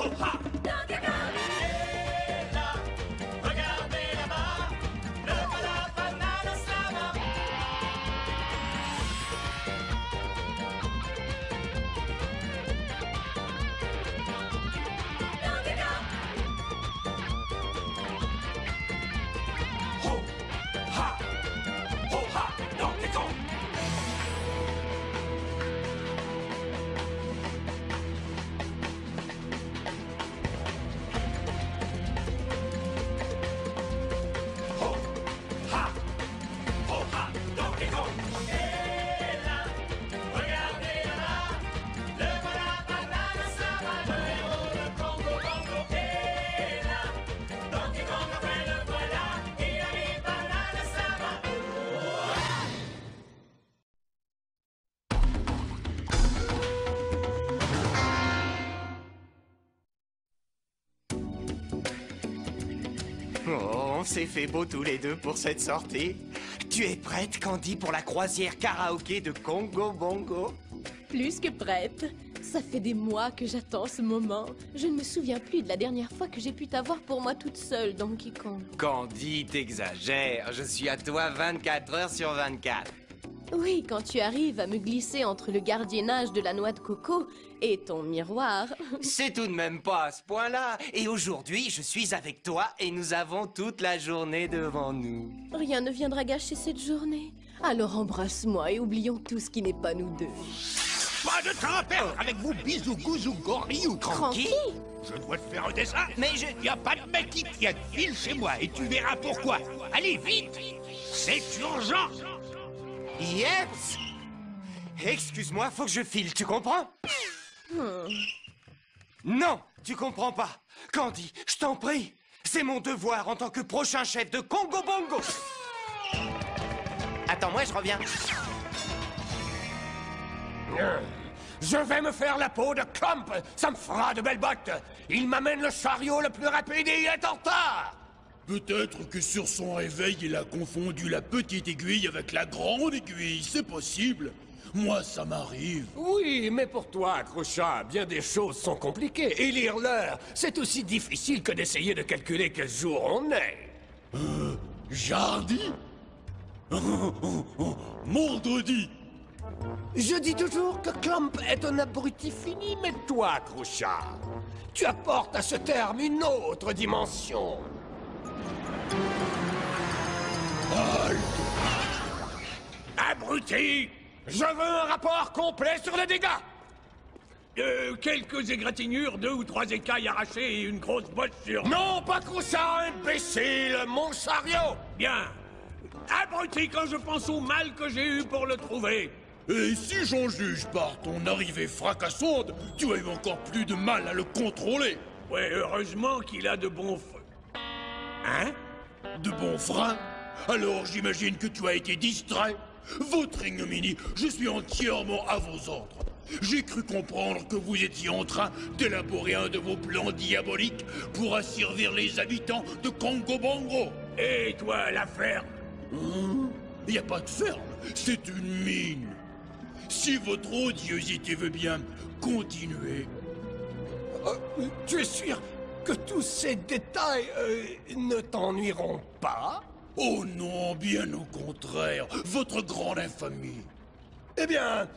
ha. Donkey Kong. Et là, regardez là-bas, le voilà banane slama. Donkey Kong. Ho, ha, Donkey Kong. Ho, ha, Donkey Kong. Et là, regardez là, le voilà banane slama, le héros de Congo Bongo. Et là, Donkey Kong, enfin le voilà, il a mis banane slama. Oh, on s'est fait beau tous les deux pour cette sortie. Tu es prête, Candy, pour la croisière karaoké de Congo Bongo? Plus que prête. Ça fait des mois que j'attends ce moment. Je ne me souviens plus de la dernière fois que j'ai pu t'avoir pour moi toute seule, Donkey Kong. Candy, t'exagères. Je suis à toi 24 heures sur 24. Oui, quand tu arrives à me glisser entre le gardiennage de la noix de coco et ton miroir. C'est tout de même pas à ce point-là. Et aujourd'hui, je suis avec toi et nous avons toute la journée devant nous. Rien ne viendra gâcher cette journée. Alors embrasse-moi et oublions tout ce qui n'est pas nous deux. Pas de temps à perdre avec vos bisous, gouzou, gorillou. Tranquille. Je dois te faire un dessin. Mais je... Y a pas de mec qui tienne. File chez moi et tu verras pourquoi. Allez, vite. C'est urgent. Yeps! Excuse-moi, faut que je file, tu comprends? Non, tu comprends pas. Candy, je t'en prie. C'est mon devoir en tant que prochain chef de Congo Bongo. Attends, moi je reviens. Je vais me faire la peau de Clump. Ça me fera de belles bottes. Il m'amène le chariot le plus rapide et il est en retard. Peut-être que sur son réveil, il a confondu la petite aiguille avec la grande aiguille, c'est possible. Moi, ça m'arrive. Oui, mais pour toi, Crochat, bien des choses sont compliquées. Et lire l'heure, c'est aussi difficile que d'essayer de calculer quel jour on est. Jardi Mondredi. Je dis toujours que Clump est un abruti fini, mais toi, Crochat, tu apportes à ce terme une autre dimension. Abruti! Je veux un rapport complet sur les dégâts! Quelques égratignures, 2 ou 3 écailles arrachées et une grosse botte sur... Non, pas Crochat, imbécile! Mon chariot! Bien. Abruti quand je pense au mal que j'ai eu pour le trouver. Et si j'en juge par ton arrivée fracassante, tu as eu encore plus de mal à le contrôler. Ouais, heureusement qu'il a de bons feux. Hein? De bons freins? Alors j'imagine que tu as été distrait. Votre ignominie, je suis entièrement à vos ordres. J'ai cru comprendre que vous étiez en train d'élaborer un de vos plans diaboliques pour asservir les habitants de Congo Bongo. Et toi, la ferme? Il n'y a pas de ferme, c'est une mine. Si votre odiosité veut bien continuer... Tu es sûr que tous ces détails ne t'ennuieront pas? Oh non, bien au contraire, votre grande infamie. Eh bien,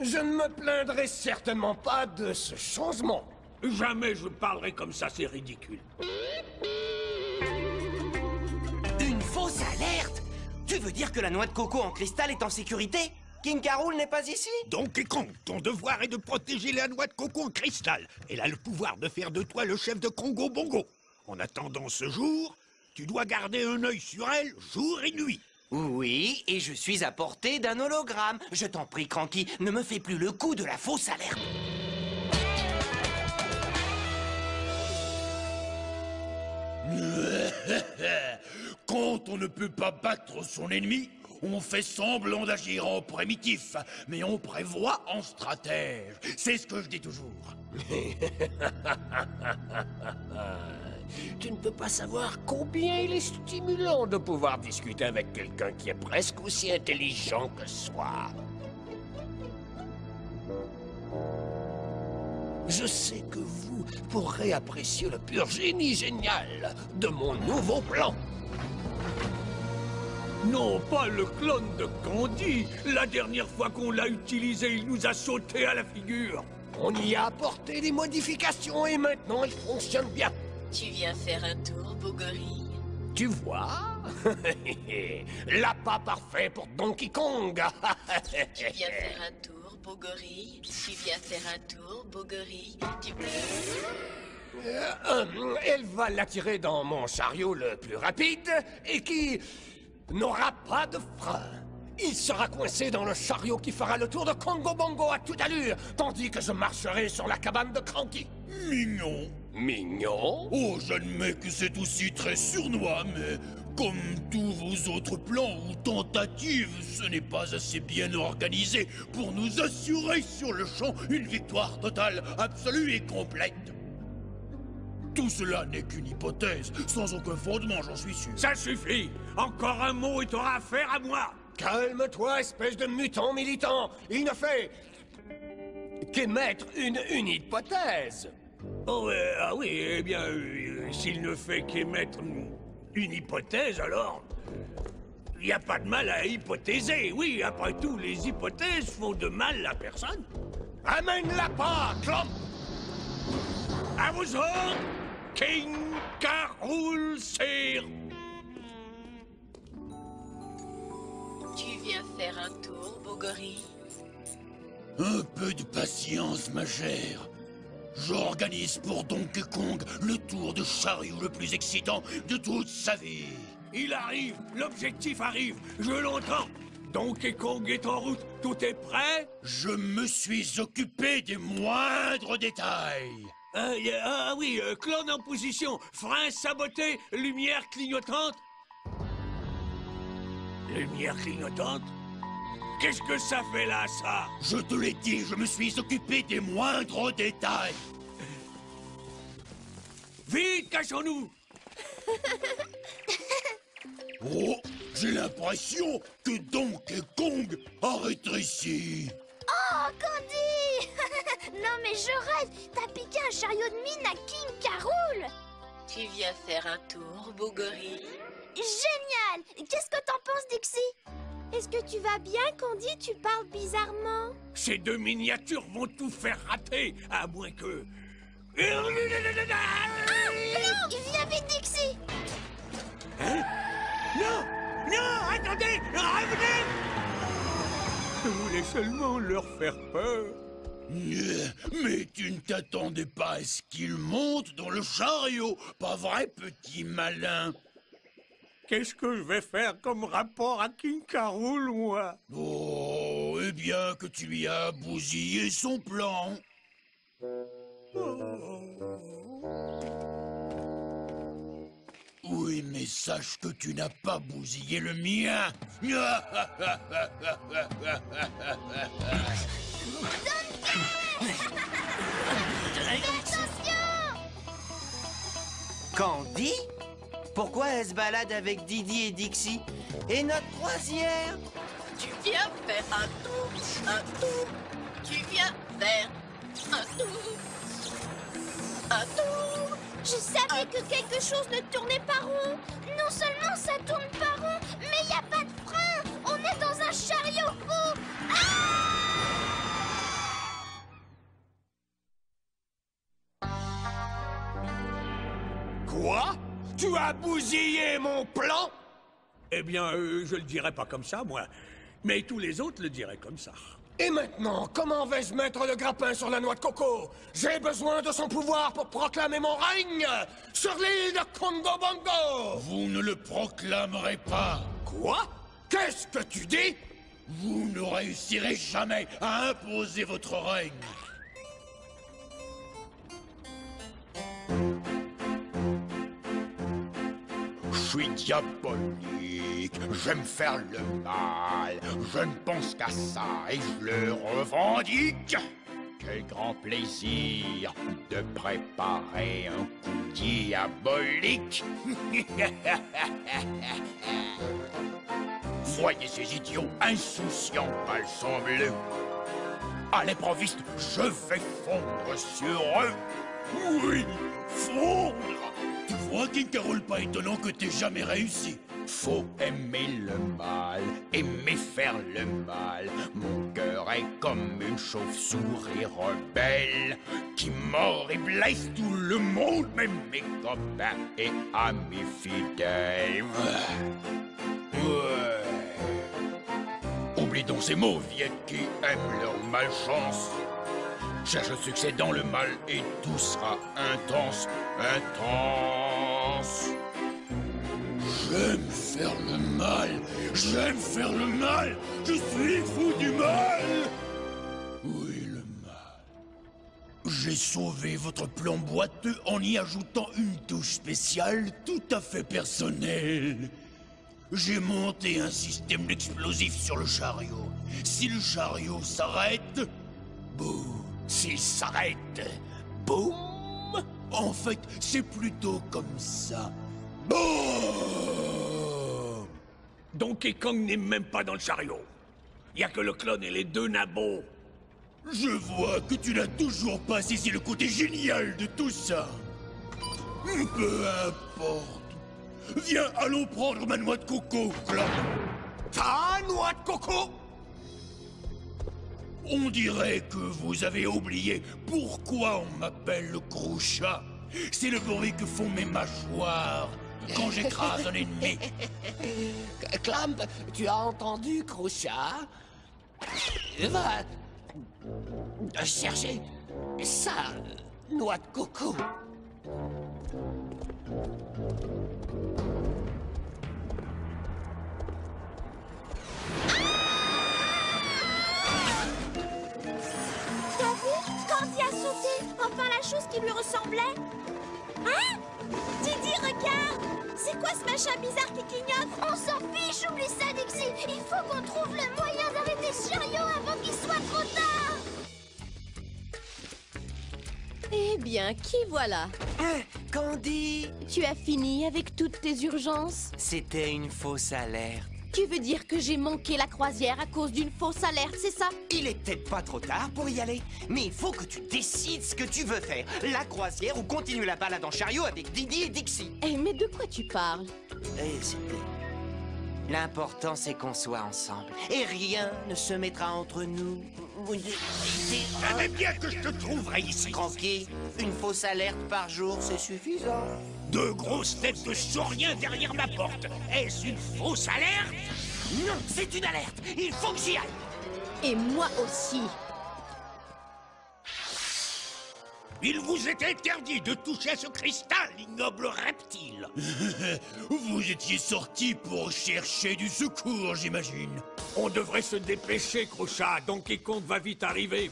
je ne me plaindrai certainement pas de ce changement. Jamais je parlerai comme ça, c'est ridicule. Une fausse alerte? Tu veux dire que la noix de coco en cristal est en sécurité? King K. Rool n'est pas ici? Donkey Kong, ton devoir est de protéger la noix de coco en cristal. Elle a le pouvoir de faire de toi le chef de Congo Bongo. En attendant ce jour, tu dois garder un œil sur elle jour et nuit. Oui, et je suis à portée d'un hologramme. Je t'en prie, Cranky, ne me fais plus le coup de la fausse alerte. Quand on ne peut pas battre son ennemi, on fait semblant d'agir en primitif, mais on prévoit en stratège. C'est ce que je dis toujours. Tu ne peux pas savoir combien il est stimulant de pouvoir discuter avec quelqu'un qui est presque aussi intelligent que soi. Je sais que vous pourrez apprécier le pur génie génial de mon nouveau plan. Non, pas le clone de Candy. La dernière fois qu'on l'a utilisé, il nous a sauté à la figure. On y a apporté des modifications et maintenant il fonctionne bien. Tu viens faire un tour, beau gorille? Tu vois? L'appât parfait pour Donkey Kong. Tu viens faire un tour, beau gorille? Tu viens faire un tour, beau gorille? Tu peux... Elle va l'attirer dans mon chariot le plus rapide et qui n'aura pas de frein. Il sera coincé dans le chariot qui fera le tour de Congo Bongo à toute allure, tandis que je marcherai sur la cabane de Cranky. Mignon. Mignon? Oh, j'admets que c'est aussi très sournois, mais comme tous vos autres plans ou tentatives, ce n'est pas assez bien organisé pour nous assurer sur le champ une victoire totale, absolue et complète. Tout cela n'est qu'une hypothèse, sans aucun fondement, j'en suis sûr. Ça suffit. Encore un mot et t'auras affaire à moi. Calme-toi, espèce de mutant militant. Il ne fait qu'émettre une hypothèse. Oh, ah oui, eh bien, s'il ne fait qu'émettre une hypothèse, alors... Il n'y a pas de mal à hypothéser. Oui, après tout, les hypothèses font de mal à personne. Amène-la pas, Clomp! À vos ordres, King Carol Sir. Tu viens faire un tour, beau gorille? Un peu de patience, ma chère. J'organise pour Donkey Kong le tour de chariot le plus excitant de toute sa vie. Il arrive, l'objectif arrive, je l'entends. Donkey Kong est en route, tout est prêt? Je me suis occupé des moindres détails. Ah oui, clone en position, frein saboté, lumière clignotante. Lumière clignotante? Qu'est-ce que ça fait là, ça? Je te l'ai dit, je me suis occupé des moindres détails. Vite, cachons-nous! Oh, j'ai l'impression que Donkey Kong a rétréci. Oh, Candy! Non mais je rêve! T'as piqué un chariot de mine à King Carol! Tu viens faire un tour, beau gorille? Génial! Qu'est-ce que t'en penses, Dixie? Est-ce que tu vas bien, Candy? Tu parles bizarrement. Ces deux miniatures vont tout faire rater, à moins que... Ah! Non! Il vient vite, Dixie! Hein? Non! Non! Attendez! Revenez! Je voulais seulement leur faire peur. Mais tu ne t'attendais pas à ce qu'il monte dans le chariot, pas vrai, petit malin? Qu'est-ce que je vais faire comme rapport à King Carol, moi? Oh, eh bien que tu lui as bousillé son plan. Oui, mais sache que tu n'as pas bousillé le mien. Candy? Pourquoi elle se balade avec Didi et Dixie? Et notre croisière? Tu viens faire un tour, un tour. Tu viens faire un tour, un tour. Je savais que quelque chose ne tournait pas rond. Non seulement ça tourne pas rond, mais y a pas de frein. On est dans un chariot fou. Quoi? Tu as bousillé mon plan? Eh bien, je le dirais pas comme ça, moi. Mais tous les autres le diraient comme ça. Et maintenant, comment vais-je mettre le grappin sur la noix de coco? J'ai besoin de son pouvoir pour proclamer mon règne sur l'île de Congo Bongo! Vous ne le proclamerez pas. Quoi? Qu'est-ce que tu dis? Vous ne réussirez jamais à imposer votre règne. Je suis diabolique, j'aime faire le mal, je ne pense qu'à ça et je le revendique. Quel grand plaisir de préparer un coup diabolique. Voyez ces idiots insouciants, palsambleux. À l'improviste, je vais fondre sur eux. Oui, fondre. Tu vois, King Carol, pas étonnant que t'aies jamais réussi. Faut aimer le mal, aimer faire le mal. Mon cœur est comme une chauve-souris rebelle qui mord et blesse tout le monde, même mes copains et amis fidèles. Ouais. Oublie donc ces mauviettes qui aiment leur malchance. Cherche le succès dans le mal et tout sera intense, intense. J'aime faire le mal, j'aime faire le mal, je suis fou du mal. Oui, le mal. J'ai sauvé votre plan boiteux en y ajoutant une touche spéciale tout à fait personnelle. J'ai monté un système d'explosifs sur le chariot. Si le chariot s'arrête, boum. S'il s'arrête, boum. En fait, c'est plutôt comme ça. Boum. Donkey Kong n'est même pas dans le chariot. Y a que le clone et les deux nabots. Je vois que tu n'as toujours pas saisi le côté génial de tout ça. Peu importe. Viens, allons prendre ma noix de coco, Clop. Ta noix de coco? On dirait que vous avez oublié pourquoi on m'appelle le gros chat. C'est le bruit que font mes mâchoires quand j'écrase un ennemi. Clamp, tu as entendu, Croucha? Va chercher ça, noix de coco. T'as vu? Candy a sauté. Enfin la chose qui lui ressemblait. Hein? Didi, regarde! C'est quoi ce machin bizarre qui clignote? On s'en fiche, oublie ça, Dixie! Il faut qu'on trouve le moyen d'arrêter ce chariot avant qu'il soit trop tard! Eh bien, qui voilà? Candy! Tu as fini avec toutes tes urgences? C'était une fausse alerte. Tu veux dire que j'ai manqué la croisière à cause d'une fausse alerte, c'est ça? Il est peut-être pas trop tard pour y aller, mais il faut que tu décides ce que tu veux faire. La croisière ou continuer la balade en chariot avec Didi et Dixie. Eh, mais de quoi tu parles? L'important, c'est qu'on soit ensemble. Et rien ne se mettra entre nous. J'aimais bien que je te trouverais ici. Tranquille, une fausse alerte par jour, c'est suffisant. Deux grosses têtes de sauriens derrière ma porte. Est-ce une fausse alerte? Non, c'est une alerte. Il faut que j'y aille. Et moi aussi. Il vous est interdit de toucher à ce cristal, ignoble reptile. Vous étiez sorti pour chercher du secours, j'imagine. On devrait se dépêcher, Croucha. Donkey Kong va vite arriver.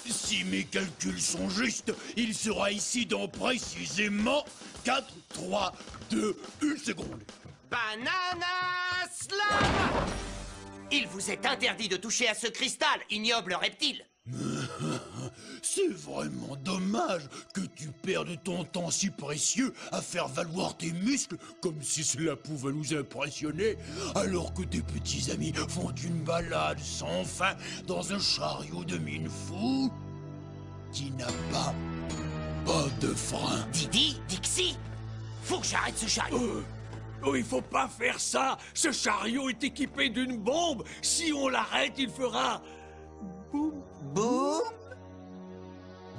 Si mes calculs sont justes, il sera ici dans précisément 4, 3, 2, 1 seconde. Banana Slam! Il vous est interdit de toucher à ce cristal, ignoble reptile. C'est vraiment dommage que tu perdes ton temps si précieux à faire valoir tes muscles comme si cela pouvait nous impressionner, alors que tes petits amis font une balade sans fin dans un chariot de mine fou qui n'a pas de frein. Didi, Dixie, faut que j'arrête ce chariot. Oh, il faut pas faire ça. Ce chariot est équipé d'une bombe. Si on l'arrête, il fera... boum. Boum.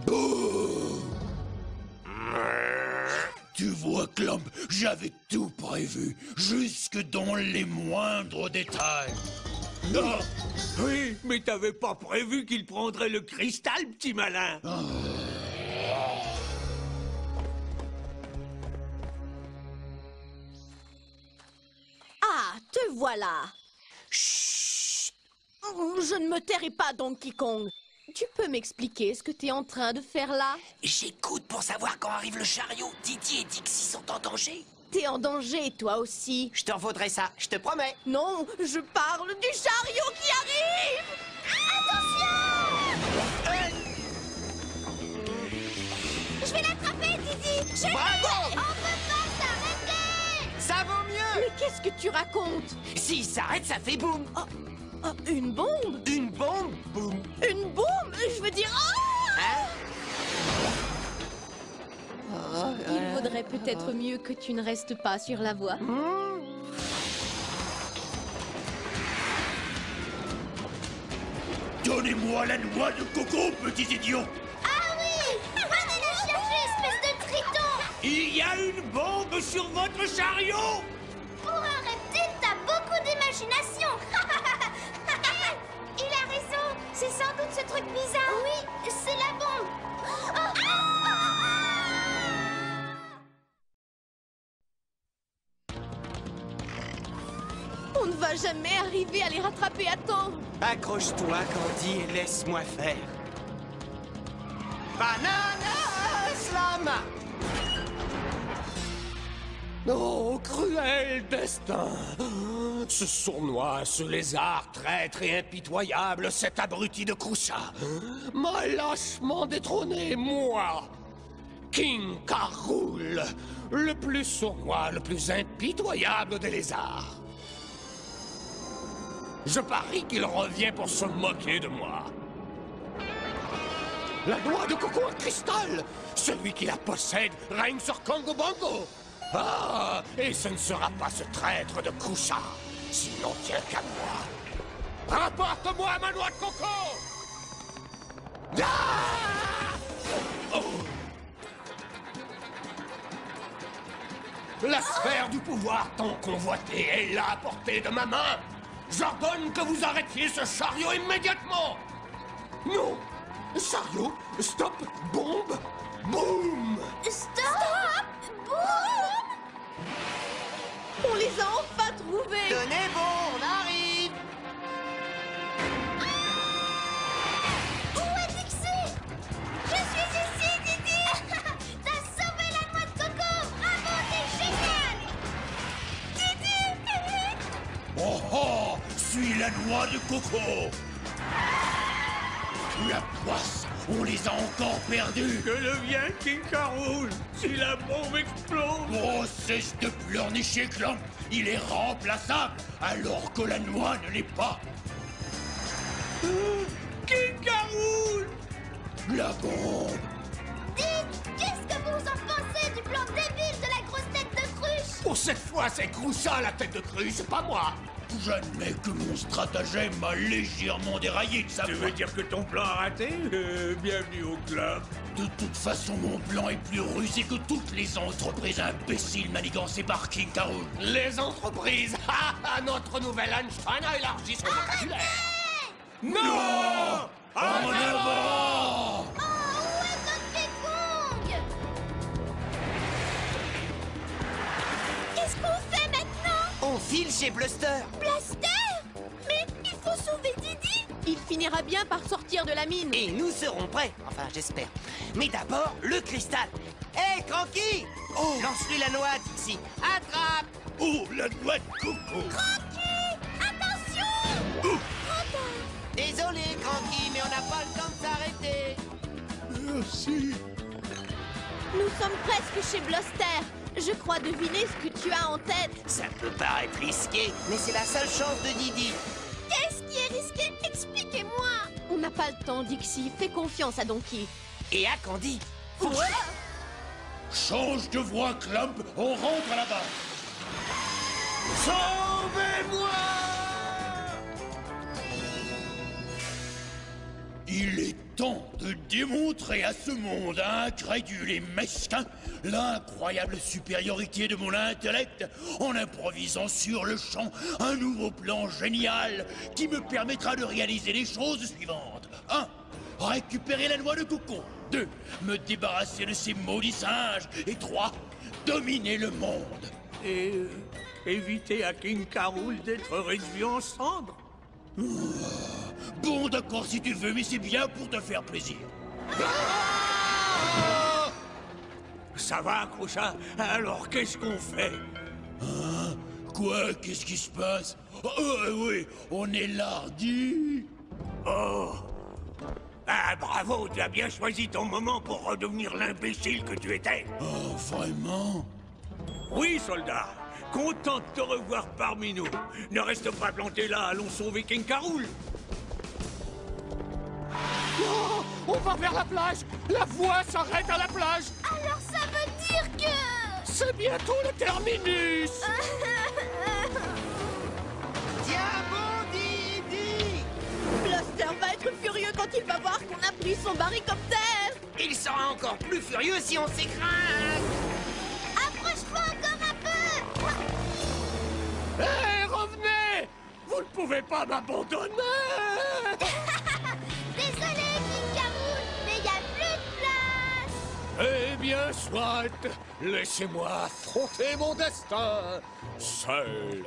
Boum! Tu vois, Clamp, j'avais tout prévu, jusque dans les moindres détails. Ah, oui, mais t'avais pas prévu qu'il prendrait le cristal, petit malin. Ah, te voilà. Chut. Je ne me tairai pas, Donkey Kong. Tu peux m'expliquer ce que t'es en train de faire là? J'écoute pour savoir quand arrive le chariot. Didi et Dixie sont en danger. T'es en danger, toi aussi. Je t'en vaudrai ça, je te promets. Non, je parle du chariot qui arrive! Je vais l'attraper, Didi! Je Bravo! On peut pas s'arrêter! Ça vaut mieux! Mais qu'est-ce que tu racontes? S'il s'arrête, ça fait boum. Une bombe? Une bombe, boum. Une bombe? peut-être mieux que tu ne restes pas sur la voie. Donnez-moi la noix de coco, petits idiots! Ah oui! Venez la chercher, espèce de triton! Il y a une bombe sur votre chariot! Pour un reptile, t'as beaucoup d'imagination! Il a raison! C'est sans doute ce truc bizarre! Oui, c'est la bombe! On ne va jamais arriver à les rattraper à temps. Accroche-toi, Candy, et laisse-moi faire. Banana Slam! Oh, cruel destin! Ce sournois, ce lézard traître et impitoyable, cet abruti de Croussa, m'a lâchement détrôné, moi, King K. Rool, le plus sournois, le plus impitoyable des lézards. Je parie qu'il revient pour se moquer de moi. La noix de coco en cristal! Celui qui la possède règne sur Congo Bongo! Ah! Et ce ne sera pas ce traître de Croussa, s'il n'en tient qu'à moi. Rapporte-moi ma noix de coco! Ah! Oh! La sphère du pouvoir tant convoitée est là à portée de ma main! J'ordonne que vous arrêtiez ce chariot immédiatement! Non! Chariot, stop, bombe, boum! Stop! Boum! On les a enfin trouvés. Tenez bon, on arrive! Où est Dixie? Je suis ici, Didi! T'as sauvé la noix de coco! Bravo, t'es génial! Didi! Oh oh! Suis la noix de coco! La poisse! On les a encore perdus! Que devient King K. Rool si la bombe explose? Oh, cesse de pleurnicher, Clamp! Il est remplaçable, alors que la noix ne l'est pas! King K. Rool! La bombe! Dites, qu'est-ce que vous en pensez du plan débile de la grosse tête de cruche? Pour cette fois, c'est Croussa la tête de cruche, pas moi! J'admets que mon stratagème a légèrement déraillé de sa Tu voie. veux dire que ton plan a raté? Bienvenue au club. De toute façon, mon plan est plus rusé que toutes les entreprises imbéciles manigancées par King K. Rool. Les entreprises! Ah, notre nouvel Einstein a élargi son vocabulaire! Non! En avant! Oh, où est Donkey Kong? Qu'est-ce qu'on fait maintenant? On file chez Bluster! Blaster? Mais il faut sauver Didi! Il finira bien par sortir de la mine. Et nous serons prêts, enfin j'espère. Mais d'abord, le cristal. Hé, Cranky! Oh! Lance-lui la noix, Dixie. Attrape! Oh, la noix de coco! Cranky! Attention! Désolé, Cranky, mais on n'a pas le temps de s'arrêter. Merci. Nous sommes presque chez Bluster. Je crois deviner ce que tu as en tête. Ça peut paraître risqué, mais c'est la seule chance de Didi. Qu'est-ce qui est risqué? Expliquez-moi! On n'a pas le temps, Dixie. Fais confiance à Donkey. Et à Candy. Change de voix, Clamp, on rentre à la base. Sauvez-moi! Il est temps de démontrer à ce monde incrédule et mesquin l'incroyable supériorité de mon intellect en improvisant sur le champ un nouveau plan génial qui me permettra de réaliser les choses suivantes. 1. Récupérer la noix de coco. 2. Me débarrasser de ces maudits singes. Et 3. Dominer le monde. Et éviter à King K. Rool d'être réduit en cendres? Bon, d'accord si tu veux, mais c'est bien pour te faire plaisir. Ça va, Croussa? Alors qu'est-ce qu'on fait? Quoi? Qu'est-ce qui se passe? Oui, on est lardi. Oh! Ah, bravo, tu as bien choisi ton moment pour redevenir l'imbécile que tu étais. Oh, vraiment? Oui, soldat. Content de te revoir parmi nous. Ne reste pas planté là, allons sauver King K. Rool. Oh, on va vers la plage! La voie s'arrête à la plage! Alors ça veut dire que... C'est bientôt le terminus. Tiens bon, Didi! Blaster va être furieux quand il va voir qu'on a pris son barricoptère. Il sera encore plus furieux si on s'écrase! Approche-toi encore un peu. Hé, revenez! Vous ne pouvez pas m'abandonner. Désolé, King Caroul, mais y a plus de place. Eh bien, soit. Laissez-moi affronter mon destin, seul.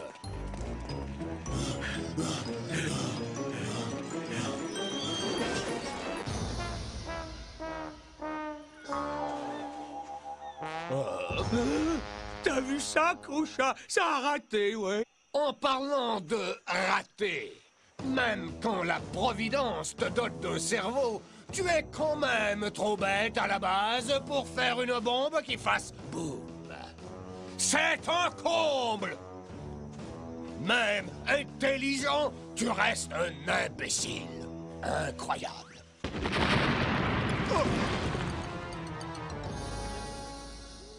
T'as vu ça, Croucha? Ça a raté, ouais. En parlant de rater, même quand la Providence te dote d'un cerveau, tu es quand même trop bête à la base pour faire une bombe qui fasse boum. C'est un comble. Même intelligent, tu restes un imbécile. Incroyable.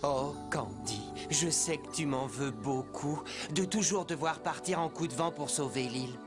Oh, Candy, je sais que tu m'en veux beaucoup de toujours devoir partir en coup de vent pour sauver l'île.